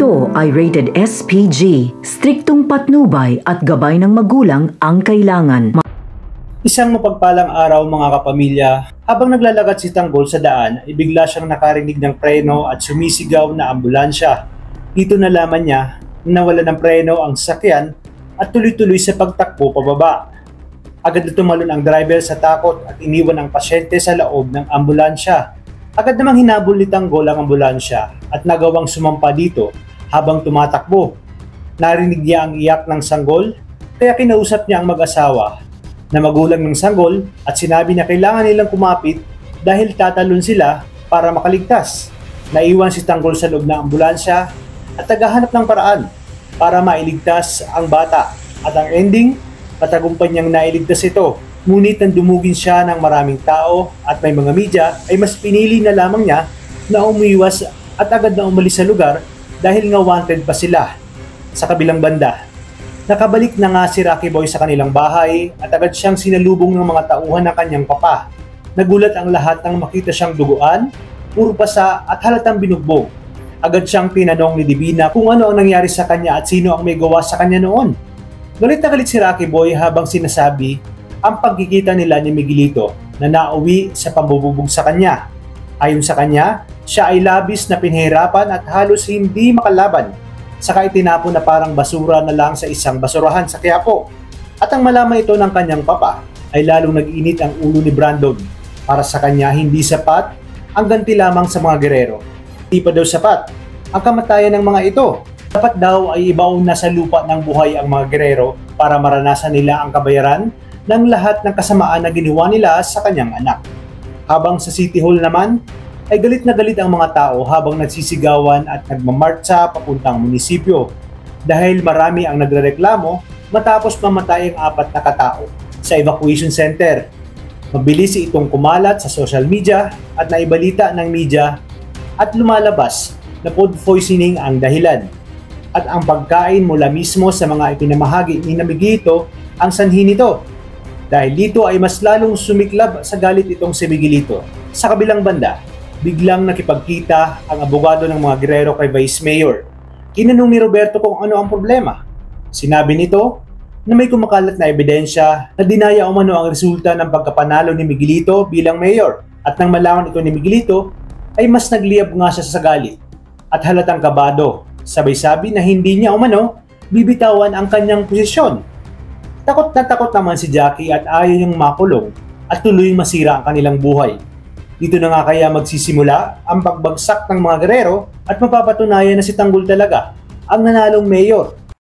Ito ay rated SPG, striktong patnubay at gabay ng magulang ang kailangan. Isang mapagpalang araw mga kapamilya, habang naglalakad si Tanggol sa daan ay bigla siyang nakarinig ng preno at sumisigaw na ambulansya. Dito nalaman niya na nawala ng preno ang sasakyan at tuloy-tuloy sa pagtakbo pababa. Agad na tumalon ang driver sa takot at iniwan ang pasyente sa loob ng ambulansya. Agad namang hinabol ni Tanggol ang ambulansya at nagawang sumampa dito habang tumatakbo. Narinig niya ang iyak ng sanggol kaya kinausap niya ang mag-asawa na magulang ng sanggol at sinabi na kailangan nilang kumapit dahil tatalon sila para makaligtas. Naiwan si Tanggol sa loob ng ambulansya at naghahanap ng paraan para mailigtas ang bata at ang ending, matagumpay niyang nailigtas ito. Ngunit nang dumugin siya ng maraming tao at may mga media ay mas pinili na lamang niya na umiwas at agad na umalis sa lugar dahil nga wanted pa sila. Sa kabilang banda, nakabalik na nga si Rocky Boy sa kanilang bahay at agad siyang sinalubong ng mga tauhan ng kanyang papa. Nagulat ang lahat nang makita siyang duguan, puro pasa at halatang binugbog. Agad siyang tinanong ni Divina kung ano ang nangyari sa kanya at sino ang may gawa sa kanya noon. Galit na galit si Rocky Boy habang sinasabi ang pagkikita nila ni Miguelito na nauwi sa pambububog sa kanya. Ayon sa kanya, siya ay labis na pinahirapan at halos hindi makalaban. Saka itinapon na parang basura na lang sa isang basurahan sa Quiapo. At ang malaman ito ng kanyang papa ay lalong nag-init ang ulo ni Brandon. Para sa kanya hindi sapat ang ganti lamang sa mga gerero. Hindi pa daw sapat ang kamatayan ng mga ito. Dapat daw ay ibaon na sa lupa ng buhay ang mga gerero para maranasan nila ang kabayaran ng lahat ng kasamaan na ginawa nila sa kanyang anak. Habang sa City Hall naman, ay galit na galit ang mga tao habang nagsisigawan at nagmamartsa papuntang munisipyo dahil marami ang nagrereklamo matapos mamatay ang 4 na katao sa evacuation center. Mabilis itong kumalat sa social media at naibalita ng media at lumalabas na food poisoning ang dahilan. At ang pagkain mula mismo sa mga ipinamahagi ni Miguelito ang sanhi nito. Dahil dito ay mas lalong sumiklab sa galit itong si Miguelito. Sa kabilang banda, biglang nakipagkita ang abogado ng mga gerero kay Vice Mayor. Kinanong ni Roberto kung ano ang problema. Sinabi nito na may kumakalat na ebidensya na dinaya umano ang resulta ng pagkapanalo ni Miguelito bilang mayor. At nang malaman ito ni Miguelito, ay mas nagliyab nga siya sa galit at halatang kabado. Sabay sabi na hindi niya umano bibitawan ang kanyang posisyon. Takot na takot naman si Jackie at ayaw niyang makulong at tuloy masira ang kanilang buhay. Dito na nga kaya magsisimula ang pagbagsak ng mga gerero at mapapatunayan na si Tanggol talaga ang nanalong mayor